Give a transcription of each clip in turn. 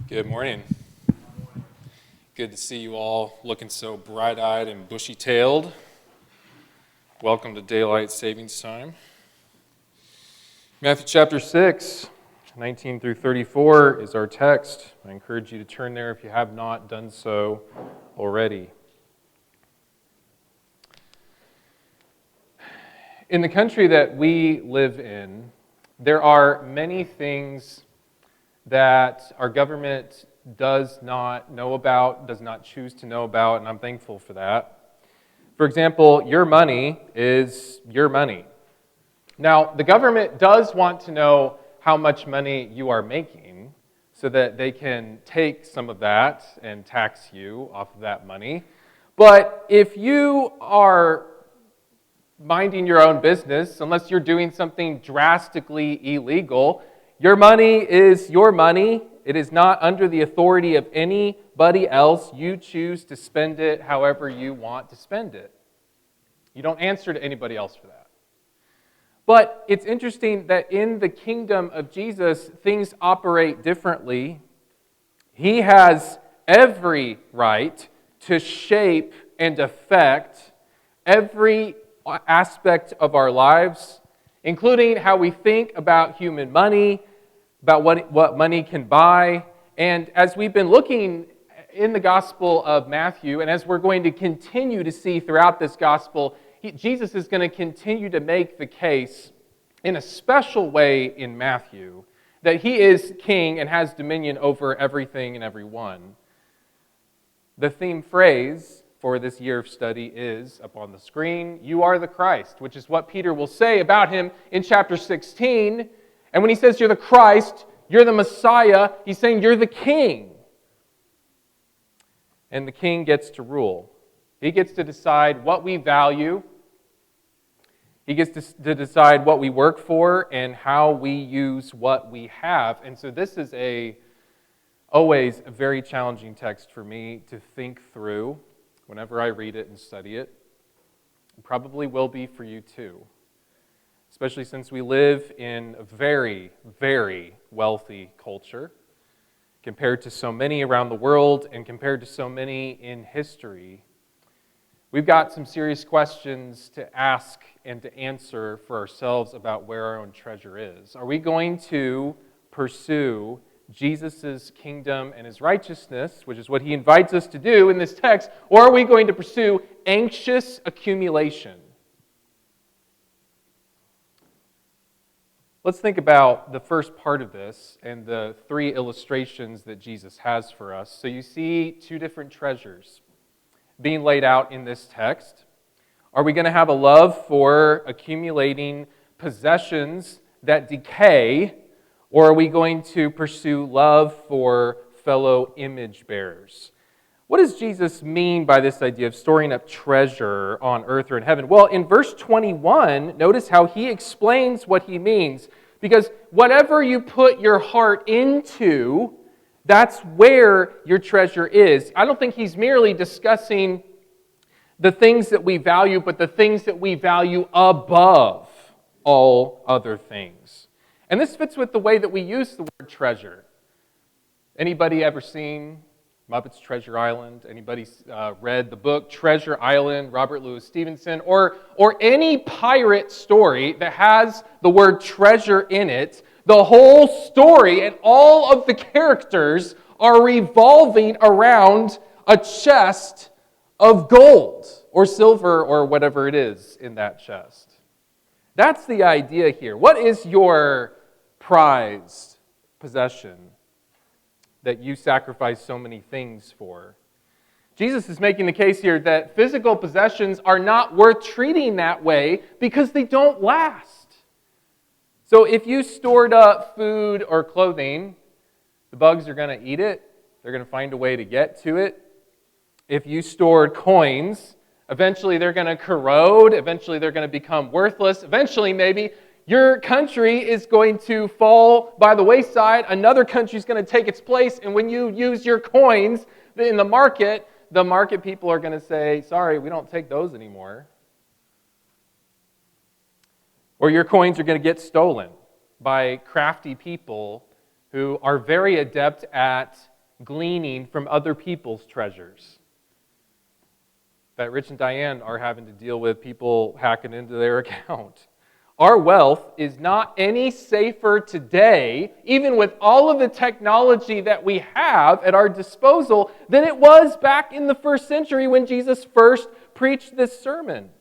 Good morning. Good to see you all looking so bright-eyed and bushy-tailed. Welcome to Daylight Savings Time. Matthew chapter 6, 19 through 34 is our text. I encourage you to turn there if you have not done so already. In the country that we live in, there are many things that our government does not know about, does not choose to know about, and I'm thankful for that. For example, your money is your money. Now, the government does want to know how much money you are making so that they can take some of that and tax you off of that money. But if you are minding your own business, unless you're doing something drastically illegal, your money is your money. It is not under the authority of anybody else. You choose to spend it however you want to spend it. You don't answer to anybody else for that. But it's interesting that in the kingdom of Jesus, things operate differently. He has every right to shape and affect every aspect of our lives, including how we think about human money, about what money can buy. And as we've been looking in the Gospel of Matthew, and as we're going to continue to see throughout this Gospel, Jesus is going to continue to make the case in a special way in Matthew that he is king and has dominion over everything and everyone. The theme phrase for this year of study is up on the screen, "You are the Christ," which is what Peter will say about him in chapter 16. And when he says you're the Christ, you're the Messiah, he's saying you're the king. And the king gets to rule. He gets to decide what we value. He gets to decide what we work for and how we use what we have. And so this is always a very challenging text for me to think through whenever I read it and study it. It probably will be for you too. Especially since we live in a very, very wealthy culture compared to so many around the world and compared to so many in history. We've got some serious questions to ask and to answer for ourselves about where our own treasure is. Are we going to pursue Jesus' kingdom and his righteousness, which is what he invites us to do in this text, or are we going to pursue anxious accumulation? Let's think about the first part of this and the three illustrations that Jesus has for us. So you see two different treasures being laid out in this text. Are we going to have a love for accumulating possessions that decay, or are we going to pursue love for fellow image bearers? What does Jesus mean by this idea of storing up treasure on earth or in heaven? Well, in verse 21, notice how he explains what he means. Because whatever you put your heart into, that's where your treasure is. I don't think he's merely discussing the things that we value, but the things that we value above all other things. And this fits with the way that we use the word treasure. Anybody ever seen Muppets Treasure Island? Anybody read the book Treasure Island, Robert Louis Stevenson? Or any pirate story that has the word treasure in it, the whole story and all of the characters are revolving around a chest of gold or silver or whatever it is in that chest. That's the idea here. What is your prized possession that you sacrifice so many things for? Jesus is making the case here that physical possessions are not worth treating that way because they don't last. So if you stored up food or clothing, the bugs are going to eat it. They're going to find a way to get to it. If you stored coins, eventually they're going to corrode. Eventually they're going to become worthless. Eventually maybe your country is going to fall by the wayside. Another country is going to take its place. And when you use your coins in the market people are going to say, sorry, we don't take those anymore. Or your coins are going to get stolen by crafty people who are very adept at gleaning from other people's treasures. That Rich and Diane are having to deal with people hacking into their account. Our wealth is not any safer today, even with all of the technology that we have at our disposal, than it was back in the first century when Jesus first preached this sermon.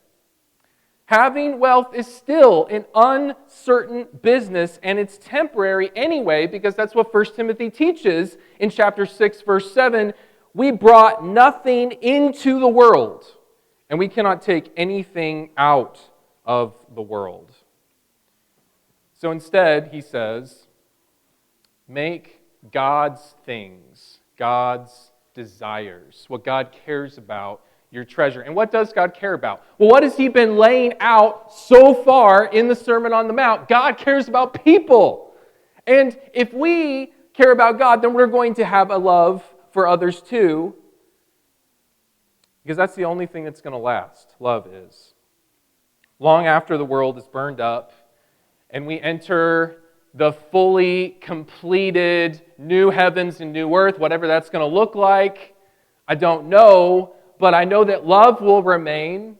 Having wealth is still an uncertain business, and it's temporary anyway, because that's what 1 Timothy teaches in chapter 6, verse 7. We brought nothing into the world, and we cannot take anything out of the world. So instead, he says, make God's things, God's desires, what God cares about, your treasure. And what does God care about? Well, what has he been laying out so far in the Sermon on the Mount? God cares about people. And if we care about God, then we're going to have a love for others too, because that's the only thing that's going to last. Love is. Long after the world is burned up, and we enter the fully completed new heavens and new earth, whatever that's going to look like, I don't know, but I know that love will remain.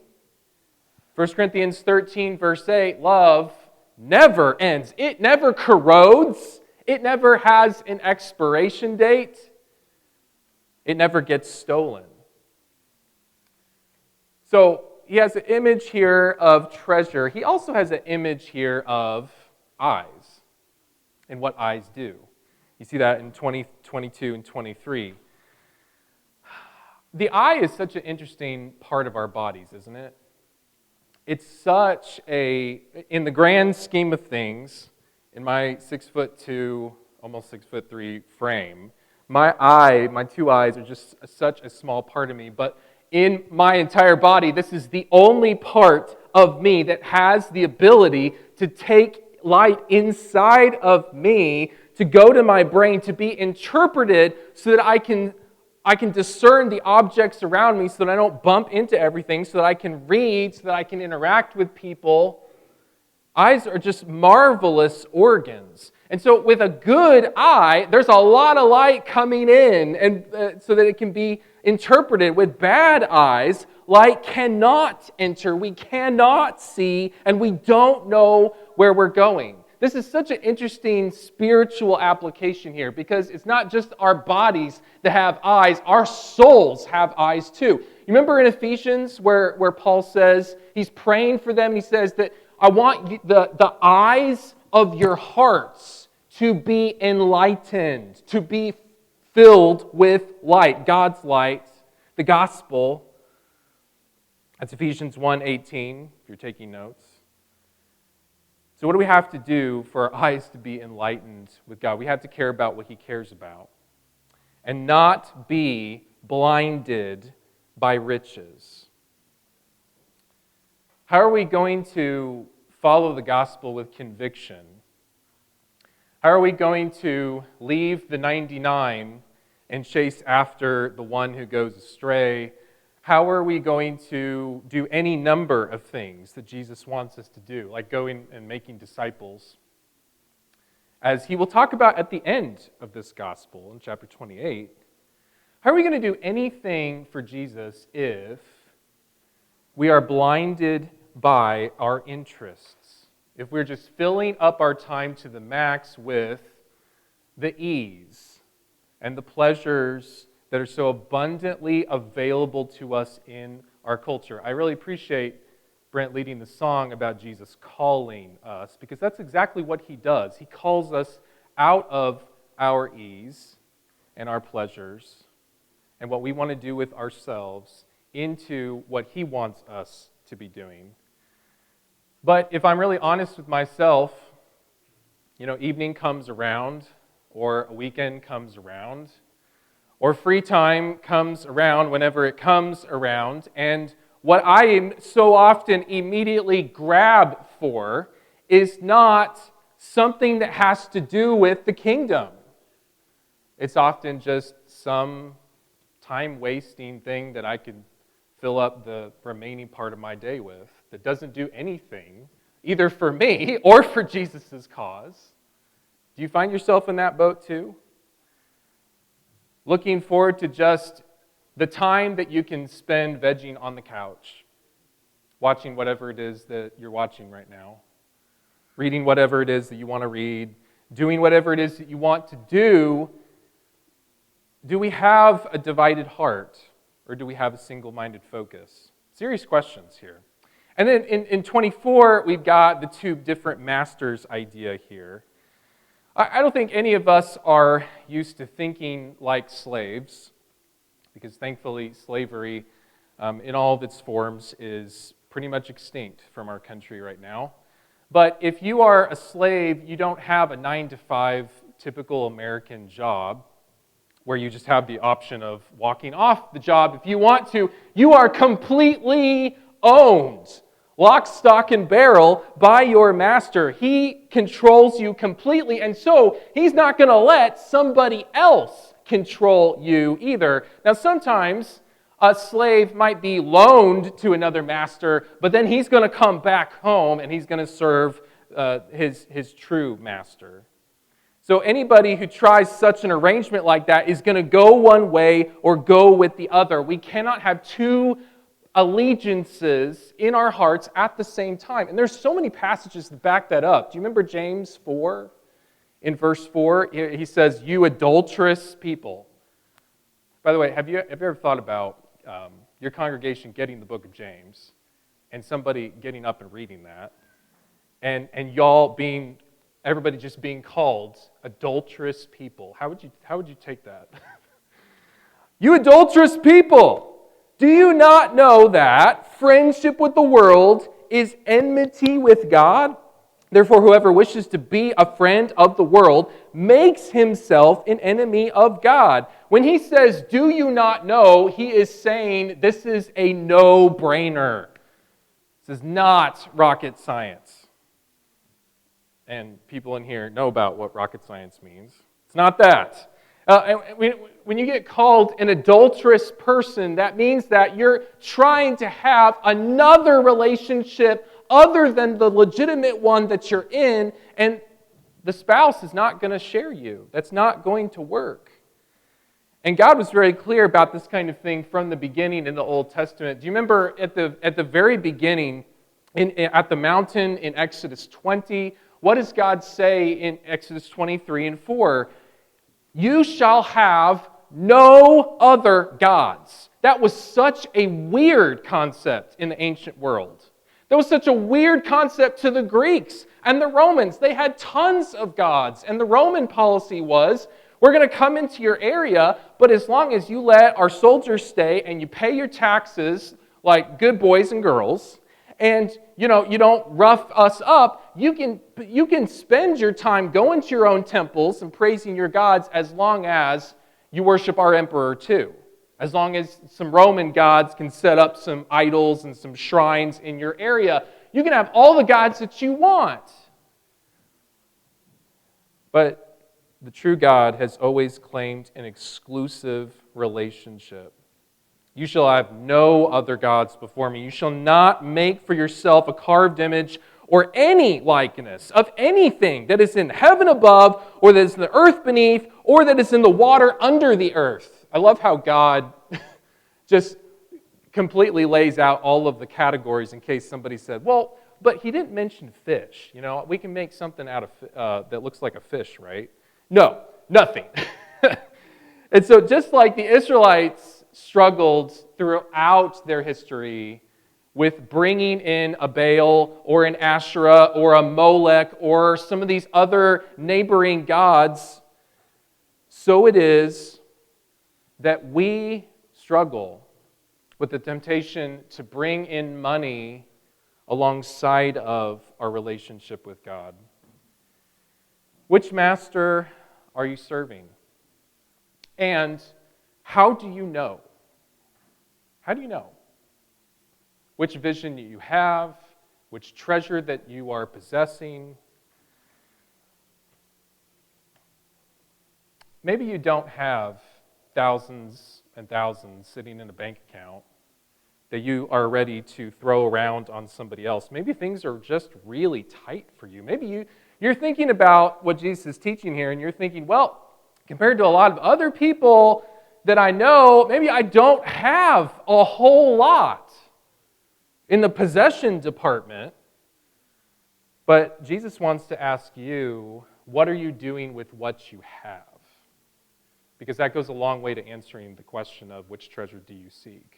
1 Corinthians 13, verse 8, love never ends. It never corrodes. It never has an expiration date. It never gets stolen. So, he has an image here of treasure. He also has an image here of eyes and what eyes do. You see that in 22 and 23. The eye is such an interesting part of our bodies, isn't it? It's such in the grand scheme of things, in my 6'2", almost 6'3" frame, my two eyes are just such a small part of me, but in my entire body, this is the only part of me that has the ability to take light inside of me, to go to my brain, to be interpreted so that I can discern the objects around me, so that I don't bump into everything, so that I can read, so that I can interact with people. Eyes are just marvelous organs. And so with a good eye, there's a lot of light coming in, and so that it can be interpreted. With bad eyes, light cannot enter, we cannot see, and we don't know where we're going. This is such an interesting spiritual application here, because it's not just our bodies that have eyes, our souls have eyes too. You remember in Ephesians where Paul says, he's praying for them, he says that I want the eyes of your hearts to be enlightened, to be filled with light, God's light, the gospel. That's Ephesians 1:18, if you're taking notes. So what do we have to do for our eyes to be enlightened with God? We have to care about what he cares about and not be blinded by riches. How are we going to follow the gospel with conviction? How are we going to leave the 99 and chase after the one who goes astray? How are we going to do any number of things that Jesus wants us to do, like going and making disciples? As he will talk about at the end of this gospel in chapter 28, how are we going to do anything for Jesus if we are blinded by our interests? If we're just filling up our time to the max with the ease and the pleasures that are so abundantly available to us in our culture. I really appreciate Brent leading the song about Jesus calling us, because that's exactly what he does. He calls us out of our ease and our pleasures and what we want to do with ourselves into what he wants us to be doing. But if I'm really honest with myself, evening comes around, or a weekend comes around, or free time comes around whenever it comes around, and what I so often immediately grab for is not something that has to do with the kingdom. It's often just some time-wasting thing that I could fill up the remaining part of my day with that doesn't do anything, either for me or for Jesus' cause. Do you find yourself in that boat too? looking forward to just the time that you can spend vegging on the couch, watching whatever it is that you're watching right now, reading whatever it is that you want to read, doing whatever it is that you want to do we have a divided heart, or do we have a single-minded focus? Serious questions here. And then in 24, we've got the two different masters idea here. I don't think any of us are used to thinking like slaves, because thankfully slavery in all of its forms is pretty much extinct from our country right now. But if you are a slave, you don't have a 9-to-5 typical American job where you just have the option of walking off the job if you want to. You are completely owned, lock, stock, and barrel by your master. He controls you completely, and so he's not going to let somebody else control you either. Now, sometimes a slave might be loaned to another master, but then he's going to come back home and he's going to serve his true master. So anybody who tries such an arrangement like that is going to go one way or go with the other. We cannot have two allegiances in our hearts at the same time. And there's so many passages that back that up. Do you remember James 4? In verse 4, he says, "You adulterous people." By the way, have you ever thought about your congregation getting the book of James and somebody getting up and reading that and y'all everybody just being called adulterous people? How would you take that? You adulterous people! Do you not know that friendship with the world is enmity with God? Therefore, whoever wishes to be a friend of the world makes himself an enemy of God. When he says, "Do you not know?" he is saying this is a no-brainer. This is not rocket science. And people in here know about what rocket science means. It's not that. When you get called an adulterous person, that means that you're trying to have another relationship other than the legitimate one that you're in, and the spouse is not going to share you. That's not going to work. And God was very clear about this kind of thing from the beginning in the Old Testament. Do you remember at the very beginning, at the mountain in Exodus 20, what does God say in Exodus 23 and 4? You shall have no other gods. That was such a weird concept in the ancient world. That was such a weird concept to the Greeks and the Romans. They had tons of gods, and the Roman policy was, we're going to come into your area, but as long as you let our soldiers stay and you pay your taxes like good boys and girls, and you don't rough us up, you can spend your time going to your own temples and praising your gods as long as you worship our emperor too. As long as some Roman gods can set up some idols and some shrines in your area, you can have all the gods that you want. But the true God has always claimed an exclusive relationship. You shall have no other gods before me. You shall not make for yourself a carved image or any likeness of anything that is in heaven above, or that is in the earth beneath, or that is in the water under the earth. I love how God just completely lays out all of the categories in case somebody said, well, but he didn't mention fish. We can make something out of that looks like a fish, right? No, nothing. And so just like the Israelites struggled throughout their history with bringing in a Baal or an Asherah or a Molech or some of these other neighboring gods, so it is that we struggle with the temptation to bring in money alongside of our relationship with God. Which master are you serving? And how do you know? How do you know which vision you have, which treasure that you are possessing? Maybe you don't have thousands and thousands sitting in a bank account that you are ready to throw around on somebody else. Maybe things are just really tight for you. Maybe you're thinking about what Jesus is teaching here, and you're thinking, well, compared to a lot of other people, that I know maybe I don't have a whole lot in the possession department. But Jesus wants to ask you, what are you doing with what you have? Because that goes a long way to answering the question of which treasure do you seek?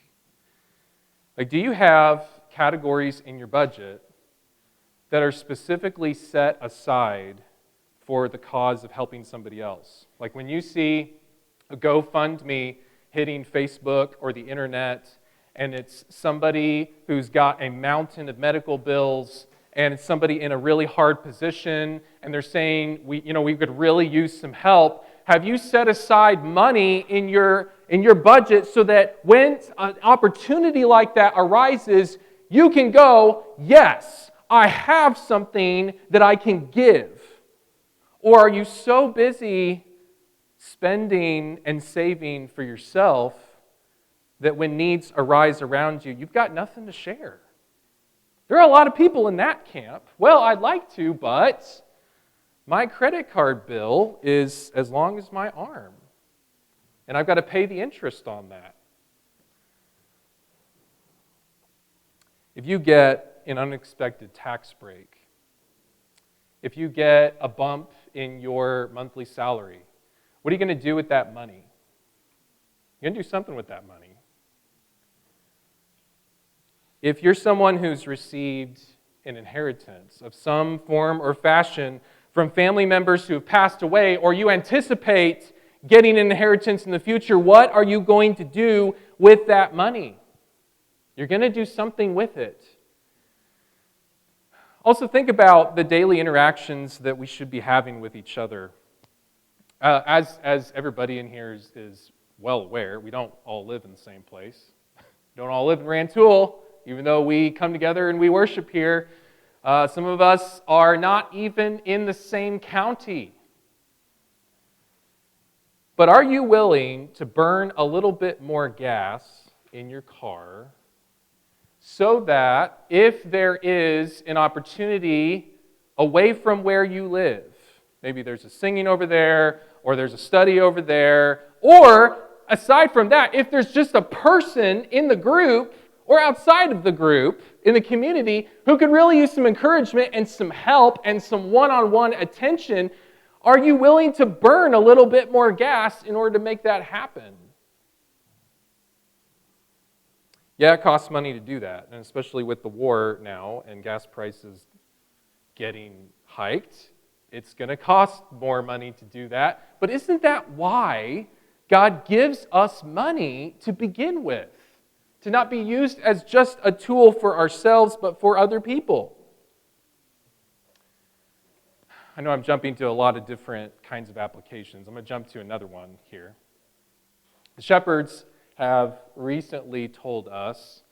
Like, do you have categories in your budget that are specifically set aside for the cause of helping somebody else? Like when you see a GoFundMe hitting Facebook or the internet, and it's somebody who's got a mountain of medical bills, and it's somebody in a really hard position, and they're saying, we could really use some help. Have you set aside money in your budget so that when an opportunity like that arises, you can go, yes, I have something that I can give? Or are you so busy spending and saving for yourself that when needs arise around you, you've got nothing to share? There are a lot of people in that camp. Well, I'd like to, but my credit card bill is as long as my arm, and I've got to pay the interest on that. If you get an unexpected tax break, if you get a bump in your monthly salary, what are you going to do with that money? You're going to do something with that money. If you're someone who's received an inheritance of some form or fashion from family members who have passed away, or you anticipate getting an inheritance in the future, what are you going to do with that money? You're going to do something with it. Also, think about the daily interactions that we should be having with each other. As everybody in here is well aware, we don't all live in the same place. We don't all live in Rantoul, even though we come together and we worship here. Some of us are not even in the same county. But are you willing to burn a little bit more gas in your car so that if there is an opportunity away from where you live, maybe there's a singing over there, or there's a study over there, or aside from that, if there's just a person in the group or outside of the group in the community who could really use some encouragement and some help and some one-on-one attention, are you willing to burn a little bit more gas in order to make that happen? Yeah, it costs money to do that, and especially with the war now and gas prices getting hiked, it's going to cost more money to do that. But isn't that why God gives us money to begin with? To not be used as just a tool for ourselves, but for other people. I know I'm jumping to a lot of different kinds of applications. I'm going to jump to another one here. The shepherds have recently told us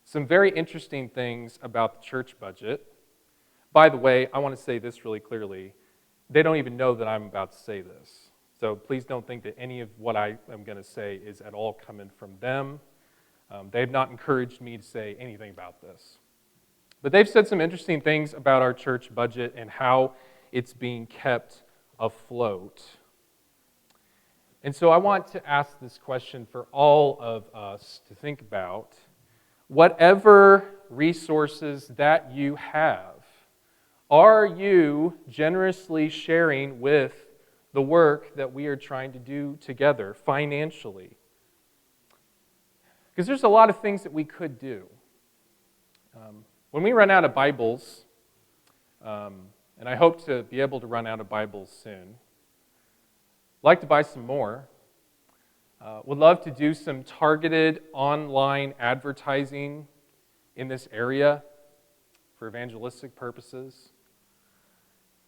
some very interesting things about the church budget. By the way, I want to say this really clearly. They don't even know that I'm about to say this. So please don't think that any of what I am going to say is at all coming from them. They have not encouraged me to say anything about this. But they've said some interesting things about our church budget and how it's being kept afloat. And so I want to ask this question for all of us to think about. Whatever resources that you have, are you generously sharing with the work that we are trying to do together financially? Because there's a lot of things that we could do. When we run out of Bibles, and I hope to be able to run out of Bibles soon, I'd like to buy some more. Would love to do some targeted online advertising in this area for evangelistic purposes.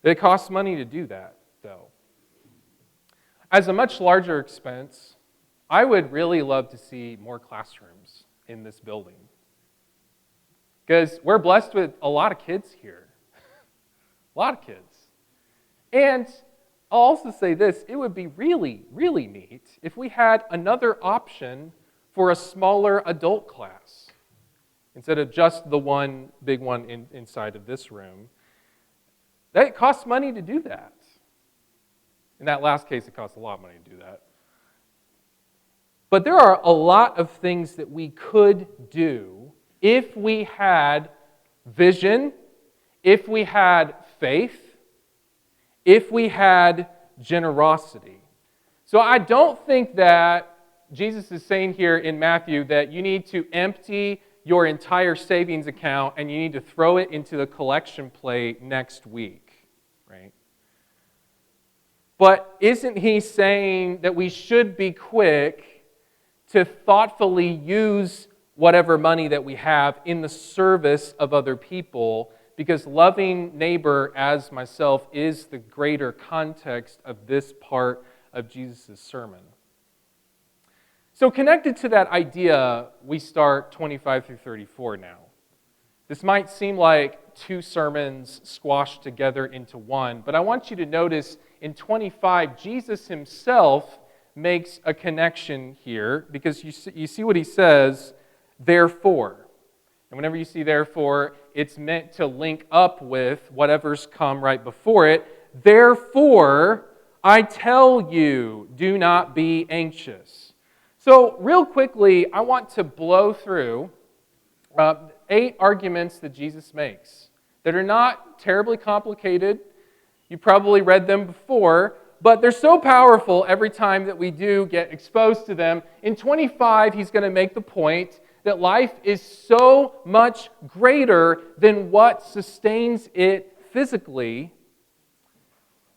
It costs money to do that, though. As a much larger expense, I would really love to see more classrooms in this building. Because we're blessed with a lot of kids here. A lot of kids. And I'll also say this, it would be really, really neat if we had another option for a smaller adult class instead of just the one big one inside of this room. That costs money to do that. In that last case, it costs a lot of money to do that. But there are a lot of things that we could do if we had vision, if we had faith, if we had generosity. So I don't think that Jesus is saying here in Matthew that you need to empty your entire savings account and you need to throw it into the collection plate next week, right? But isn't he saying that we should be quick to thoughtfully use whatever money that we have in the service of other people? Because loving neighbor as myself is the greater context of this part of Jesus' sermon. So connected to that idea, we start 25 through 34 now. This might seem like two sermons squashed together into one, but I want you to notice in 25, Jesus himself makes a connection here, because you see what he says, therefore. And whenever you see therefore, it's meant to link up with whatever's come right before it. Therefore, I tell you, do not be anxious. So real quickly, I want to blow through 8 arguments that Jesus makes that are not terribly complicated. You probably read them before, but they're so powerful every time that we do get exposed to them. In 25, he's going to make the point that life is so much greater than what sustains it physically.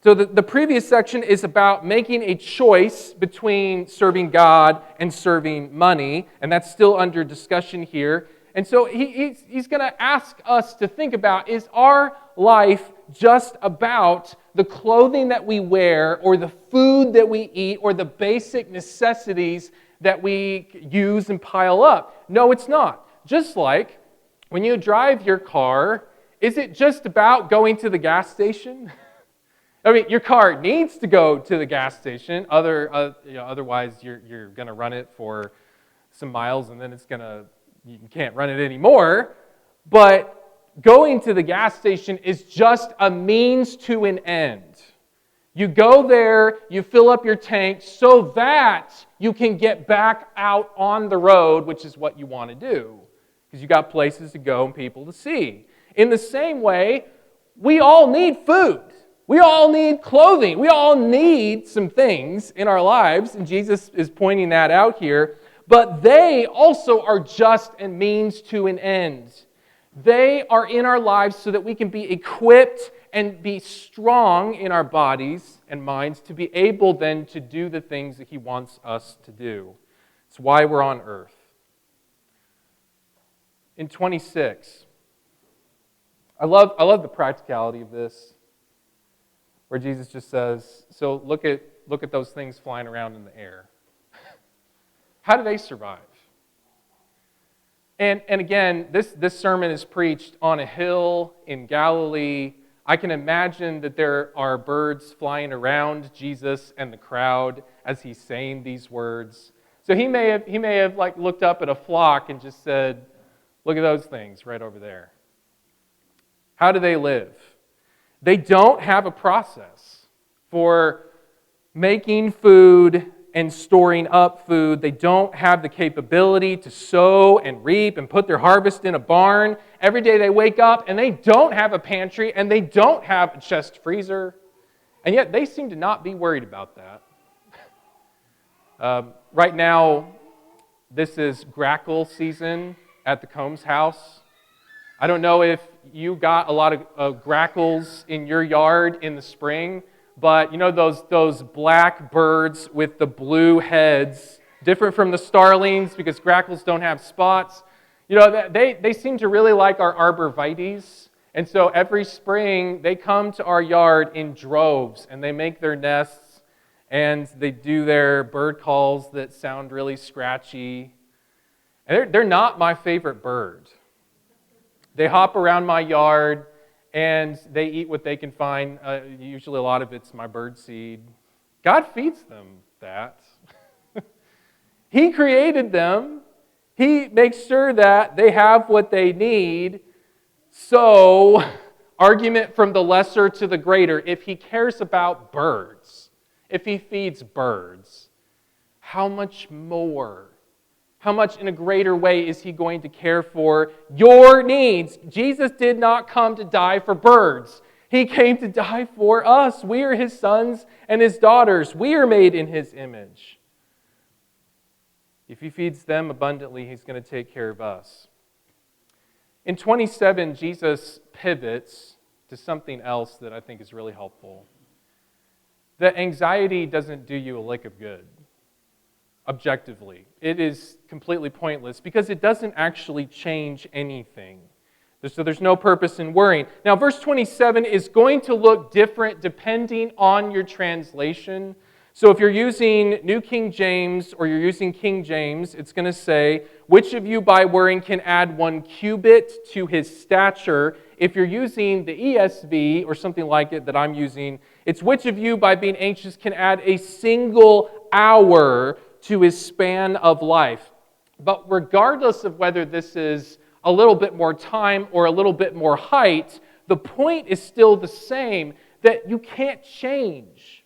So the previous section is about making a choice between serving God and serving money, and that's still under discussion here. And so he's going to ask us to think about, is our life just about the clothing that we wear or the food that we eat or the basic necessities that we use and pile up? No, it's not. Just like when you drive your car, is it just about going to the gas station? I mean, your car needs to go to the gas station. Otherwise, you're going to run it for some miles, and then you can't run it anymore. But going to the gas station is just a means to an end. You go there, you fill up your tank so that you can get back out on the road, which is what you want to do, because you got places to go and people to see. In the same way, we all need food. We all need clothing. We all need some things in our lives, and Jesus is pointing that out here. But they also are just a means to an end. They are in our lives so that we can be equipped and be strong in our bodies and minds to be able then to do the things that he wants us to do. It's why we're on earth. In 26, I love the practicality of this, where Jesus just says, so look at those things flying around in the air. How do they survive? And again, this sermon is preached on a hill in Galilee. I can imagine that there are birds flying around Jesus and the crowd as he's saying these words. So he may have like looked up at a flock and just said, look at those things right over there. How do they live? They don't have a process for making food and storing up food. They don't have the capability to sow and reap and put their harvest in a barn. Every day they wake up and they don't have a pantry and they don't have a chest freezer. And yet they seem to not be worried about that. Right now, this is grackle season at the Combs house. I don't know if you got a lot of grackles in your yard in the spring, but you know those black birds with the blue heads, different from the starlings because grackles don't have spots. You know, they seem to really like our arborvitaes, and so every spring they come to our yard in droves and they make their nests and they do their bird calls that sound really scratchy. And they're not my favorite bird. They hop around my yard, and they eat what they can find. Usually a lot of it's my bird seed. God feeds them that. He created them. He makes sure that they have what they need. So, argument from the lesser to the greater, if he cares about birds, if he feeds birds, how much more? How much in a greater way is He going to care for your needs? Jesus did not come to die for birds. He came to die for us. We are His sons and His daughters. We are made in His image. If He feeds them abundantly, He's going to take care of us. In 27, Jesus pivots to something else that I think is really helpful. That anxiety doesn't do you a lick of good. Objectively. It is completely pointless because it doesn't actually change anything. So there's no purpose in worrying. Now, verse 27 is going to look different depending on your translation. So if you're using New King James or you're using King James, it's going to say, which of you by worrying can add 1 cubit to his stature? If you're using the ESV or something like it that I'm using, it's which of you by being anxious can add a single hour to his span of life. But regardless of whether this is a little bit more time or a little bit more height, the point is still the same, that you can't change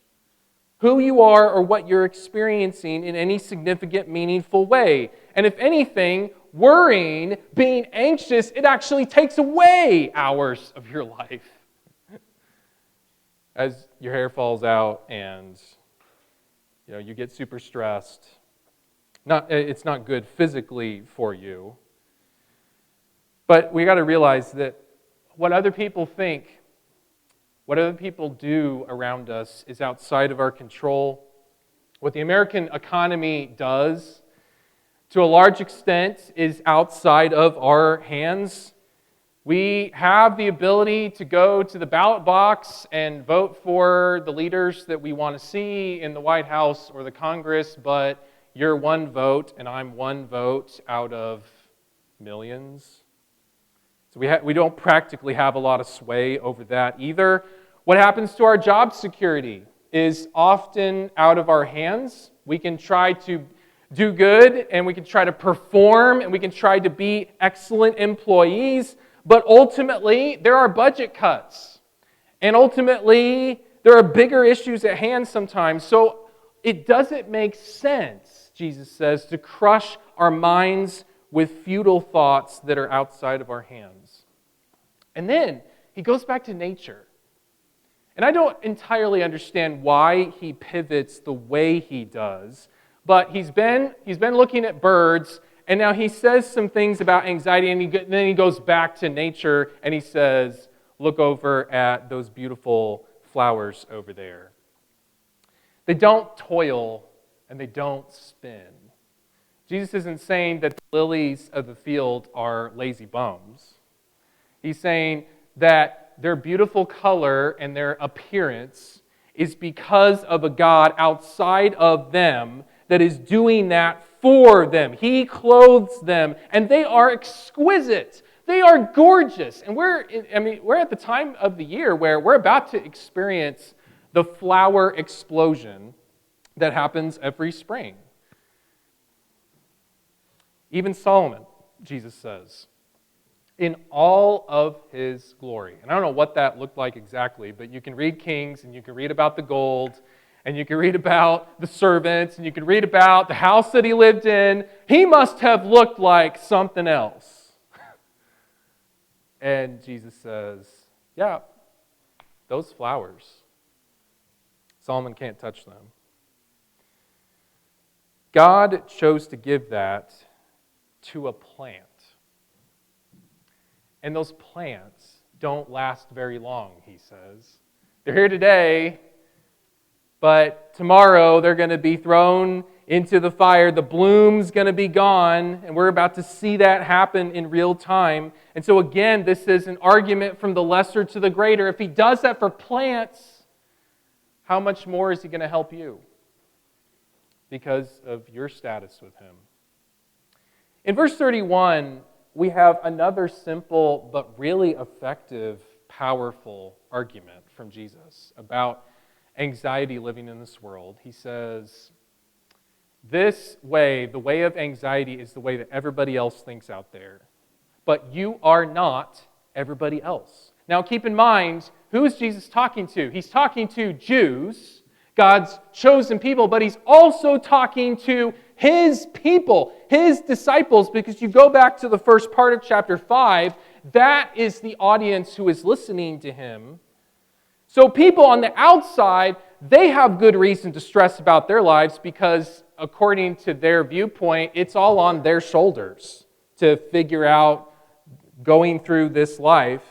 who you are or what you're experiencing in any significant, meaningful way. And if anything, worrying, being anxious, it actually takes away hours of your life. As your hair falls out and you get super stressed. It's not good physically for you. But we got to realize that what other people think, what other people do around us is outside of our control. What the American economy does, to a large extent, is outside of our hands. We have the ability to go to the ballot box and vote for the leaders that we want to see in the White House or the Congress, but you're one vote and I'm one vote out of millions. So we don't practically have a lot of sway over that either. What happens to our job security is often out of our hands. We can try to do good and we can try to perform and we can try to be excellent employees. But ultimately, there are budget cuts. And ultimately, there are bigger issues at hand sometimes. So it doesn't make sense, Jesus says, to crush our minds with futile thoughts that are outside of our hands. And then he goes back to nature. And I don't entirely understand why he pivots the way he does, but he's been looking at birds. And now he says some things about anxiety, and then he goes back to nature, and he says, look over at those beautiful flowers over there. They don't toil, and they don't spin. Jesus isn't saying that the lilies of the field are lazy bums. He's saying that their beautiful color and their appearance is because of a God outside of them that is doing that for them. He clothes them, and they are exquisite. They are gorgeous. And we're at the time of the year where we're about to experience the flower explosion that happens every spring. Even Solomon, Jesus says, in all of his glory. And I don't know what that looked like exactly, but you can read Kings, and you can read about the gold, and you can read about the servants, and you can read about the house that he lived in. He must have looked like something else. And Jesus says, yeah, those flowers, Solomon can't touch them. God chose to give that to a plant. And those plants don't last very long, he says. They're here today, but tomorrow they're going to be thrown into the fire. The bloom's going to be gone, and we're about to see that happen in real time. And so again, this is an argument from the lesser to the greater. If he does that for plants, how much more is he going to help you? Because of your status with him. In verse 31, we have another simple but really effective, powerful argument from Jesus about anxiety living in this world. He says, this way, the way of anxiety is the way that everybody else thinks out there. But you are not everybody else. Now keep in mind, who is Jesus talking to? He's talking to Jews, God's chosen people, but he's also talking to his people, his disciples, because you go back to the first part of chapter 5, that is the audience who is listening to him. So people on the outside, they have good reason to stress about their lives because according to their viewpoint, it's all on their shoulders to figure out going through this life.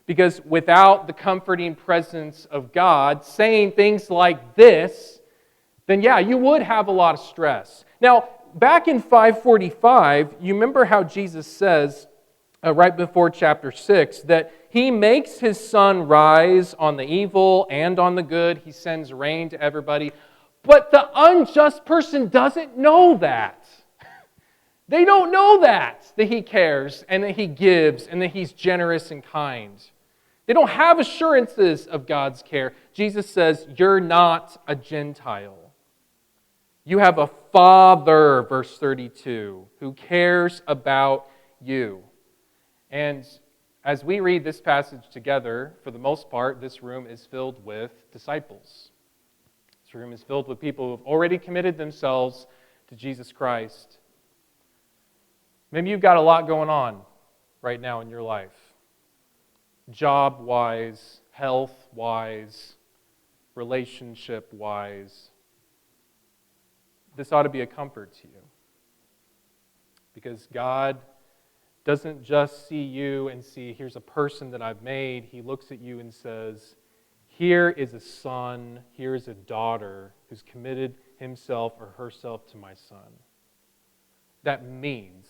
Because without the comforting presence of God saying things like this, then yeah, you would have a lot of stress. Now, back in 5:45, you remember how Jesus says, right before chapter 6, that he makes his sun rise on the evil and on the good. He sends rain to everybody. But the unjust person doesn't know that. They don't know that he cares and that he gives and that he's generous and kind. They don't have assurances of God's care. Jesus says, you're not a Gentile. You have a Father, verse 32, who cares about you. And as we read this passage together, for the most part, this room is filled with disciples. This room is filled with people who have already committed themselves to Jesus Christ. Maybe you've got a lot going on right now in your life. Job-wise, health-wise, relationship-wise. This ought to be a comfort to you. Because God doesn't just see you and see, here's a person that I've made. He looks at you and says, here is a son, here is a daughter who's committed himself or herself to my son. That means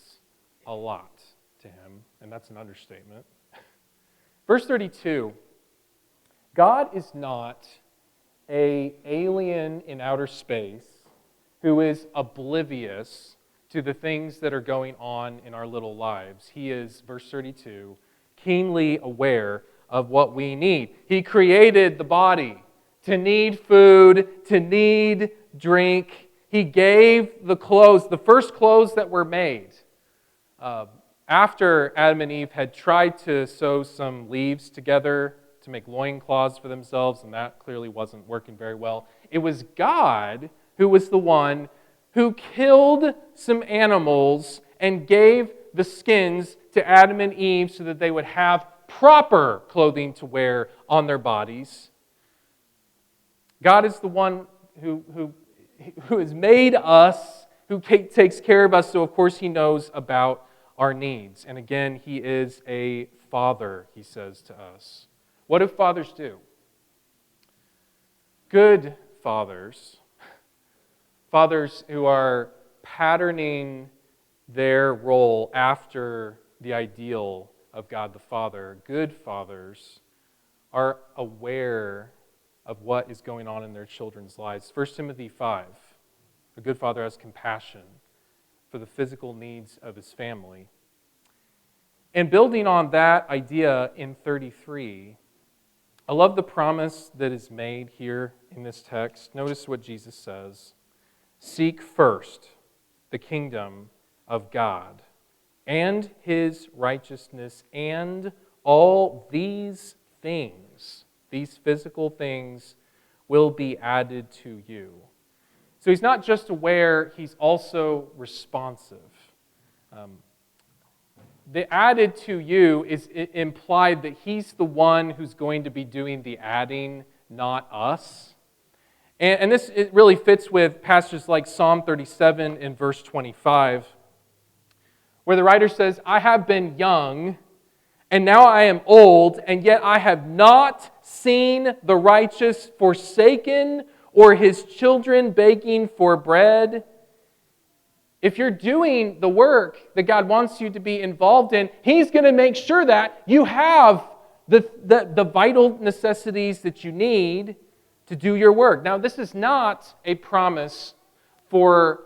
a lot to him, and that's an understatement. Verse 32, God is not an alien in outer space who is oblivious to the things that are going on in our little lives. He is, verse 32, keenly aware of what we need. He created the body to need food, to need drink. He gave the clothes, the first clothes that were made. After Adam and Eve had tried to sew some leaves together to make loincloths for themselves, and that clearly wasn't working very well, it was God who was the one who killed some animals and gave the skins to Adam and Eve so that they would have proper clothing to wear on their bodies. God is the one who has made us, who takes care of us, so of course He knows about our needs. And again, He is a father, He says to us. What do fathers do? Good fathers, fathers who are patterning their role after the ideal of God the Father, good fathers are aware of what is going on in their children's lives. 1 Timothy 5, a good father has compassion for the physical needs of his family. And building on that idea in 33, I love the promise that is made here in this text. Notice what Jesus says. Seek first the kingdom of God and His righteousness, and all these things, these physical things, will be added to you. So He's not just aware, He's also responsive. The added to you is implied that He's the one who's going to be doing the adding, not us. And this it really fits with passages like Psalm 37 in verse 25, where the writer says, I have been young, and now I am old, and yet I have not seen the righteous forsaken or his children begging for bread. If you're doing the work that God wants you to be involved in, He's going to make sure that you have the vital necessities that you need to do your work. Now, this is not a promise for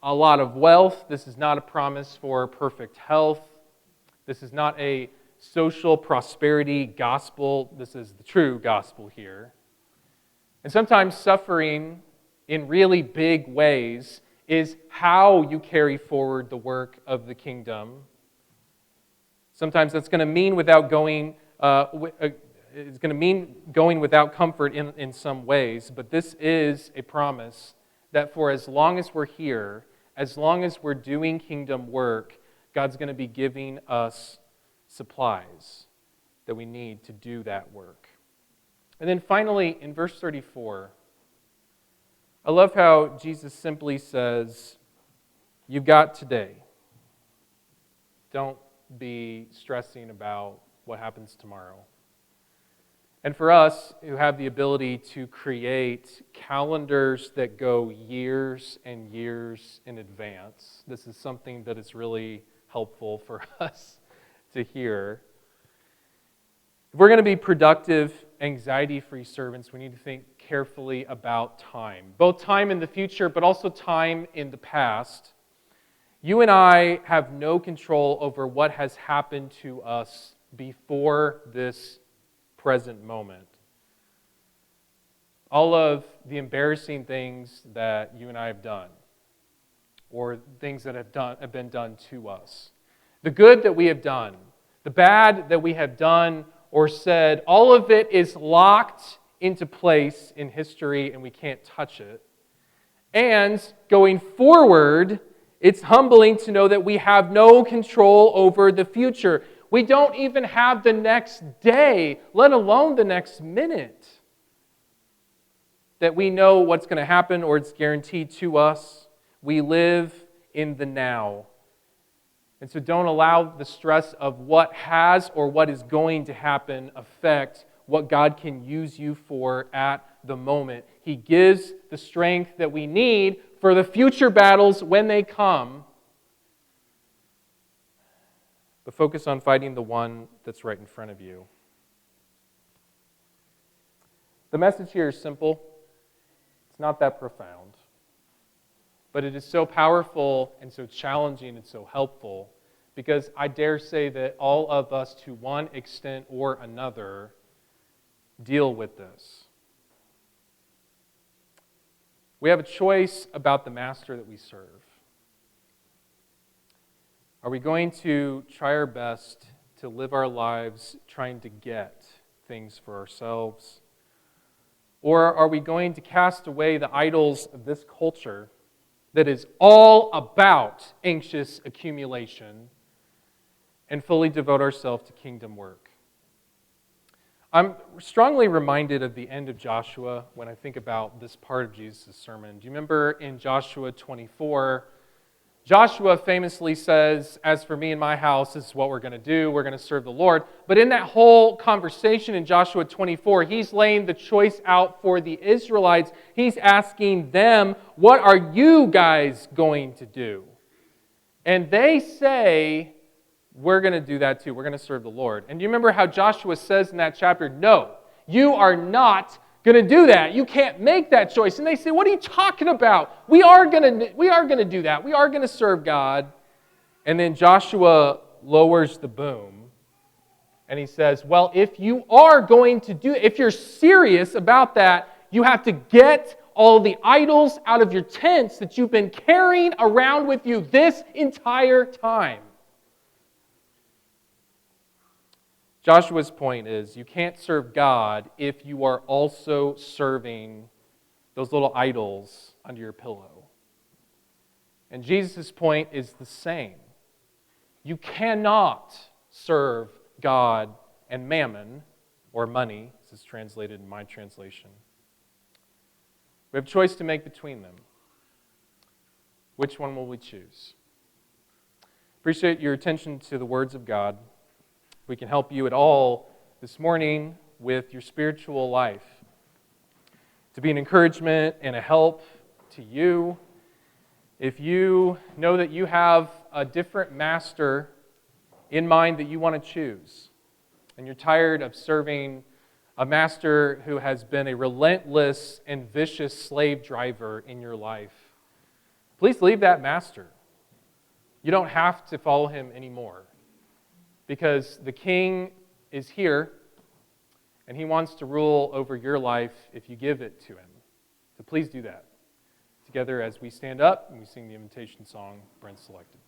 a lot of wealth. This is not a promise for perfect health. This is not a social prosperity gospel. This is the true gospel here. And sometimes suffering in really big ways is how you carry forward the work of the kingdom. Sometimes that's going to mean without going, it's going to mean going without comfort in some ways, but this is a promise that for as long as we're here, as long as we're doing kingdom work, God's going to be giving us supplies that we need to do that work. And then finally, in verse 34, I love how Jesus simply says, you've got today. Don't be stressing about what happens tomorrow. And for us who have the ability to create calendars that go years and years in advance, this is something that is really helpful for us to hear. If we're going to be productive, anxiety-free servants, we need to think carefully about time. Both time in the future, but also time in the past. You and I have no control over what has happened to us before this present moment. All of the embarrassing things that you and I have done, or things that have been done to us. The good that we have done, the bad that we have done or said, all of it is locked into place in history and we can't touch it. And going forward, it's humbling to know that we have no control over the future. We don't even have the next day, let alone the next minute, that we know what's going to happen or it's guaranteed to us. We live in the now. And so don't allow the stress of what has or what is going to happen affect what God can use you for at the moment. He gives the strength that we need for the future battles when they come. But focus on fighting the one that's right in front of you. The message here is simple. It's not that profound. But it is so powerful and so challenging and so helpful because I dare say that all of us, to one extent or another, deal with this. We have a choice about the master that we serve. Are we going to try our best to live our lives trying to get things for ourselves? Or are we going to cast away the idols of this culture that is all about anxious accumulation and fully devote ourselves to kingdom work? I'm strongly reminded of the end of Joshua when I think about this part of Jesus' sermon. Do you remember in Joshua 24, Joshua famously says, as for me and my house, this is what we're going to do. We're going to serve the Lord. But in that whole conversation in Joshua 24, he's laying the choice out for the Israelites. He's asking them, what are you guys going to do? And they say, we're going to do that too. We're going to serve the Lord. And do you remember how Joshua says in that chapter, no, you are not going to do that. You can't make that choice. And they say, what are you talking about? We are going to do that. We are going to serve God. And then Joshua lowers the boom and he says, well, if you are going to do it, if you're serious about that, you have to get all the idols out of your tents that you've been carrying around with you this entire time. Joshua's point is you can't serve God if you are also serving those little idols under your pillow. And Jesus' point is the same. You cannot serve God and mammon, or money, this is translated in my translation. We have a choice to make between them. Which one will we choose? Appreciate your attention to the words of God. We can help you at all this morning with your spiritual life, to be an encouragement and a help to you. If you know that you have a different master in mind that you want to choose, and you're tired of serving a master who has been a relentless and vicious slave driver in your life, please leave that master. You don't have to follow him anymore. Because the King is here, and he wants to rule over your life if you give it to him. So please do that together as we stand up and we sing the invitation song Brent selected.